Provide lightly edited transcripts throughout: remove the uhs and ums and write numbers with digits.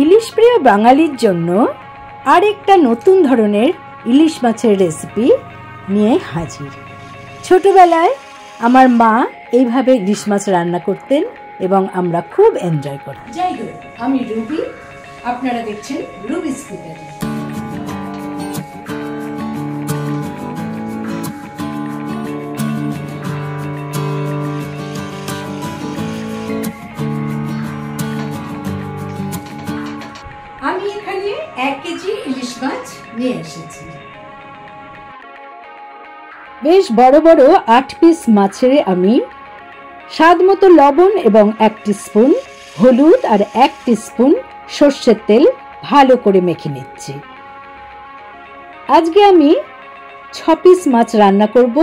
ইলিশ প্রিয় বাঙালির জন্য আরেকটা নতুন ধরনের ইলিশ মাছের রেসিপি নিয়ে হাজির। ছোটবেলায় আমার মা এইভাবে ইলিশ মাছ রান্না করতেন এবং আমরা খুব এনজয় করতাম। যাই হোক, আমি রুবি, আপনারা দেখছেন রুবিস কুকারি। আমি এখানে 1 কেজি ইলিশ মাছ নিয়ে এসেছি। বেশ বড় বড় 8 পিস মাছের আমি স্বাদ মতো লবণ এবং 1 টিস্পুন হলুদ আর 1 টিস্পুন সর্ষের তেল ভালো করে মেখে নিচ্ছি। আজকে আমি 6 পিস মাছ রান্না করব,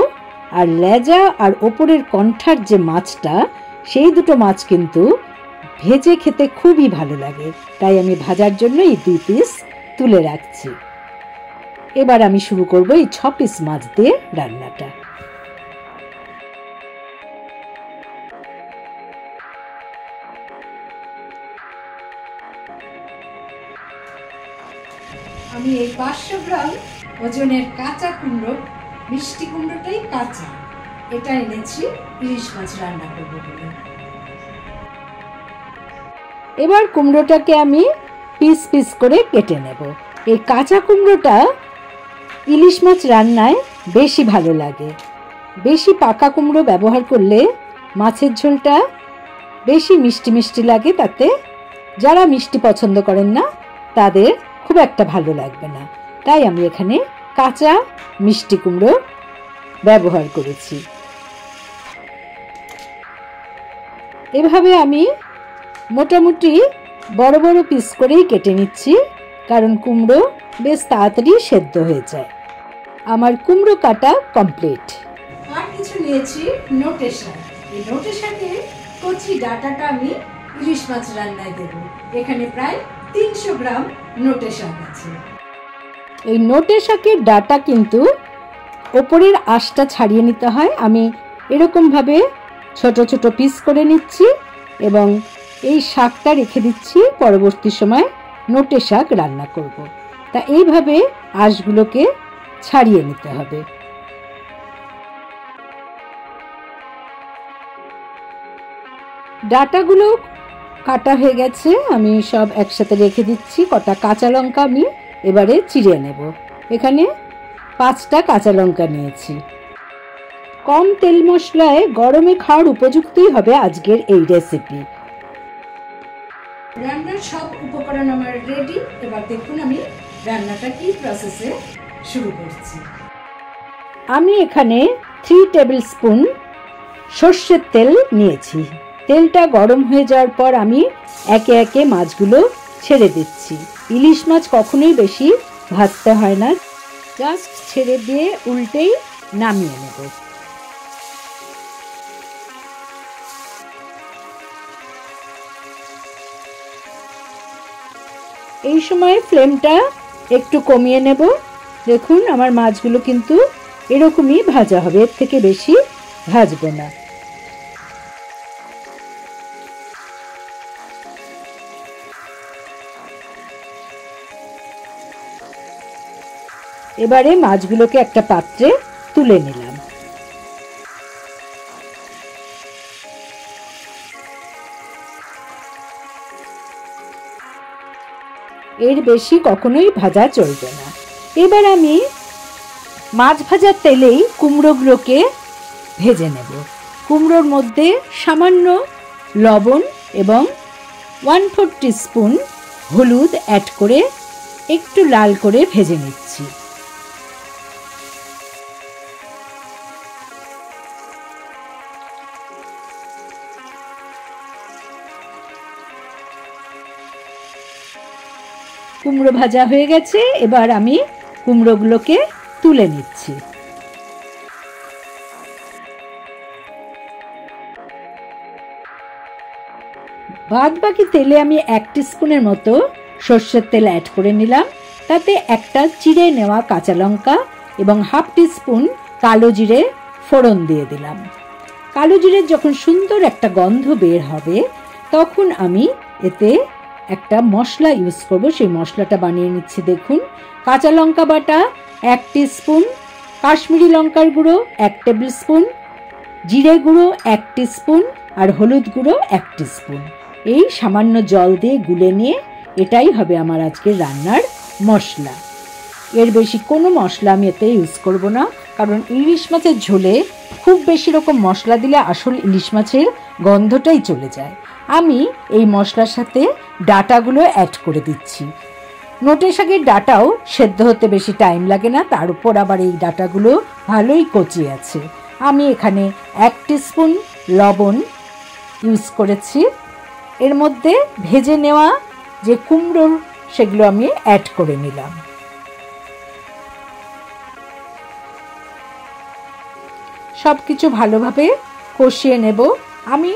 আর লেজা আর ওপরের কণ্ঠার যে মাছটা, সেই দুটো মাছ কিন্তু ভেজে খেতে খুবই ভালো লাগে, তাই আমি ভাজার জন্য এই 2 পিস তুলে রাখছি। এবার আমি শুরু করব এই 6 পিস মাছ দিয়ে রান্নাটা। আমি এই 500 গ্রাম ওজনের কাঁচা কুমড়ো, মিষ্টি কুমড়োটাই কাঁচা, এটা এনেছি ইলিশ মাছ রান্না করব বলে। এবার কুমড়োটাকে আমি পিস পিস করে কেটে নেব। এই কাঁচা কুমড়োটা ইলিশ মাছ রান্নায় বেশি ভালো লাগে। বেশি পাকা কুমড়ো ব্যবহার করলে মাছের ঝোলটা বেশি মিষ্টি মিষ্টি লাগে, তাতে যারা মিষ্টি পছন্দ করেন না তাদের খুব একটা ভালো লাগবে না, তাই আমি এখানে কাঁচা মিষ্টি কুমড়ো ব্যবহার করেছি। এভাবে আমি মোটামুটি বড় বড় পিস করেই কেটে নিচ্ছি, কারণ কুমড়ো বেশ তাড়াতাড়ি সেদ্ধ হয়ে যায়। আমার কুমড়ো কাটা কমপ্লিট। আর কিছু নিয়েছি নোটে শাক। এই নোটে শাকের কচি ডাঁটাটা আমি ইলিশ মাছ রান্নায় দেব। এখানে প্রায় 300 গ্রাম নোটে শাক আছে। এই নোটে শাকের ডাঁটা কিন্তু ওপরের আঁশটা ছাড়িয়ে নিতে হয়। আমি এরকম ভাবে ছোট ছোট পিস করে নিচ্ছি এবং এই শাকটা রেখে দিচ্ছি, পরবর্তী সময় নোটে শাক রান্না করব। তা এইভাবে আঁশগুলোকে ছাড়িয়ে নিতে হবে। ডাঁটাগুলো কাটা হয়ে গেছে, আমি সব একসাথে রেখে দিচ্ছি। কটা কাঁচা লঙ্কা আমি এবারে চিড়ে নেব। এখানে 5টা কাঁচা লঙ্কা নিয়েছি। কম তেল মশলায় গরমে খাওয়ার উপযুক্তই হবে আজকের এই রেসিপি। রান্নার সব উপকরণ আমার রেডি। এবার দেখুন আমি রান্নাটা কি প্রসেসে শুরু করছি। আমি এখানে 3 টেবিল স্পুন সর্ষের তেল নিয়েছি। তেলটা গরম হয়ে যাওয়ার পর আমি একে একে মাছগুলো ছেড়ে দিচ্ছি। ইলিশ মাছ কখনোই বেশি ভাজতে হয় না, জাস্ট ছেড়ে দিয়ে উল্টেই নামিয়ে নেব। এই সময় ফ্লেমটা একটু কমিয়ে নেব। দেখুন আমার মাছগুলো কিন্তু এরকমই ভাজা হবে, এর থেকে বেশি ভাজবো না। এবারে মাছগুলোকে একটা পাত্রে তুলে নিলাম। এর বেশি কখনোই ভাজা চলবে না। এবার আমি মাছ ভাজার তেলেই কুমড়োগুলোকে ভেজে নেব। কুমড়োর মধ্যে সামান্য লবণ এবং 1/4 টিস্পুন হলুদ অ্যাড করে একটু লাল করে ভেজে নিচ্ছি। কুমড়ো ভাজা হয়ে গেছে, এবার আমি কুমড়োগুলোকে তুলে নিচ্ছি। বাদ বাকি তেলে আমি 1 টিস্পুনের মতো সর্ষের তেল অ্যাড করে নিলাম। তাতে একটা চিড়ে নেওয়া কাঁচা লঙ্কা এবং 1/2 টিস্পুন কালো জিরে ফোড়ন দিয়ে দিলাম। কালো জিরের যখন সুন্দর একটা গন্ধ বের হবে, তখন আমি এতে একটা মশলা ইউজ করব, সেই মশলাটা বানিয়ে নিচ্ছি। দেখুন, কাঁচা লঙ্কা বাটা 1 টিস্পুন, কাশ্মীরি লঙ্কার গুঁড়ো 1 টেবিল স্পুন, জিরে গুঁড়ো 1 টিস্পুন আর হলুদ গুঁড়ো 1 টিস্পুন। এই সামান্য জল দিয়ে গুলে নিয়ে এটাই হবে আমার আজকের রান্নার মশলা। এর বেশি কোনো মশলা আমি এতে ইউজ করব না, কারণ ইলিশ মাছের ঝোলে খুব বেশি রকম মশলা দিলে আসল ইলিশ মাছের গন্ধটাই চলে যায়। আমি এই মশলার সাথে ডাটাগুলো অ্যাড করে দিচ্ছি। নোটে শাকের ডাটাও সেদ্ধ হতে বেশি টাইম লাগে না, তার উপর আবার এই ডাটাগুলো ভালোই কচি আছে। আমি এখানে 1 টিস্পুন লবণ ইউজ করেছি। এর মধ্যে ভেজে নেওয়া যে কুমড়ো সেগুলো আমি অ্যাড করে নিলাম। সব কিছু ভালোভাবে কষিয়ে নেব। আমি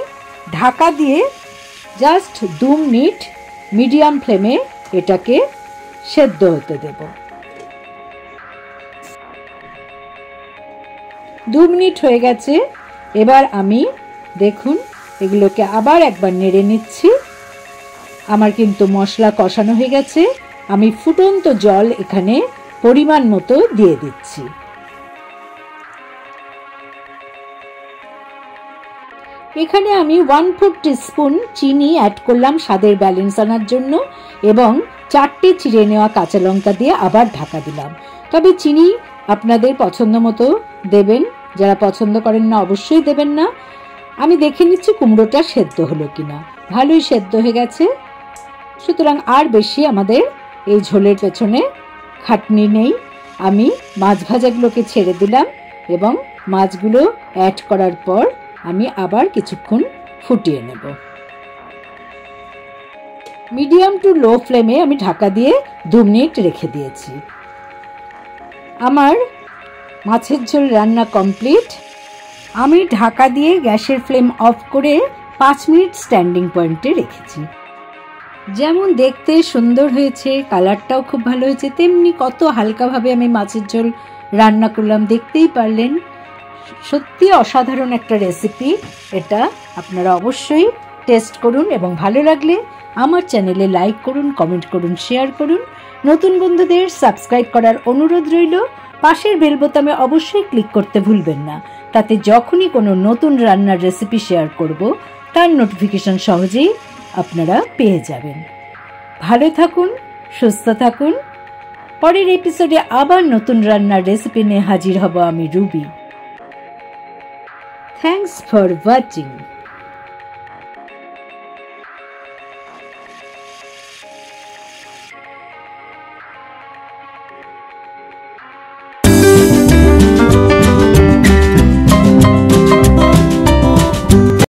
ঢাকা দিয়ে জাস্ট 2 মিনিট মিডিয়াম ফ্লেমে এটাকে সেদ্ধ হতে দেব। 2 মিনিট হয়ে গেছে। এবার আমি দেখুন এগুলোকে আবার একবার নেড়ে নিচ্ছি। আমার কিন্তু মশলা কষানো হয়ে গেছে। আমি ফুটন্ত জল এখানে পরিমাণ মতো দিয়ে দিচ্ছি। এখানে আমি 1/4 টিস্পুন চিনি অ্যাড করলাম স্বাদের ব্যালেন্স আনার জন্য, এবং 4টে চিড়ে নেওয়া কাঁচা লঙ্কা দিয়ে আবার ঢাকা দিলাম। তবে চিনি আপনাদের পছন্দ মতো দেবেন, যারা পছন্দ করেন না অবশ্যই দেবেন না। আমি দেখে নিচ্ছি কুমড়োটা সেদ্ধ হলো কিনা। ভালোই সেদ্ধ হয়ে গেছে, সুতরাং আর বেশি আমাদের এই ঝোলের পেছনে খাটনি নেই। আমি মাছ ভাজাগুলোকে ছেড়ে দিলাম এবং মাছগুলো অ্যাড করার পর আমি আবার কিছুক্ষণ ফুটিয়ে নেব। মিডিয়াম টু লো ফ্লেমে আমি ঢাকা দিয়ে 2 মিনিট রেখে দিয়েছি। আমার মাছের ঝোল রান্না কমপ্লিট। আমি ঢাকা দিয়ে গ্যাসের ফ্লেম অফ করে 5 মিনিট স্ট্যান্ডিং পয়েন্টে রেখেছি। যেমন দেখতে সুন্দর হয়েছে, কালারটাও খুব ভালো হয়েছে, তেমনি কত হালকাভাবে আমি মাছের ঝোল রান্না করলাম দেখতেই পারলেন। সত্যি অসাধারণ একটা রেসিপি এটা। আপনারা অবশ্যই টেস্ট করুন এবং ভালো লাগলে আমার চ্যানেলে লাইক করুন, কমেন্ট করুন, শেয়ার করুন। নতুন বন্ধুদের সাবস্ক্রাইব করার অনুরোধ রইল। পাশের বেল বোতামে অবশ্যই ক্লিক করতে ভুলবেন না, তাতে যখনই কোনো নতুন রান্নার রেসিপি শেয়ার করব তার নোটিফিকেশন সহজেই আপনারা পেয়ে যাবেন। ভালো থাকুন, সুস্থ থাকুন। পরের এপিসোডে আবার নতুন রান্নার রেসিপি নিয়ে হাজির হব আমি, রুবি। Thanks for watching.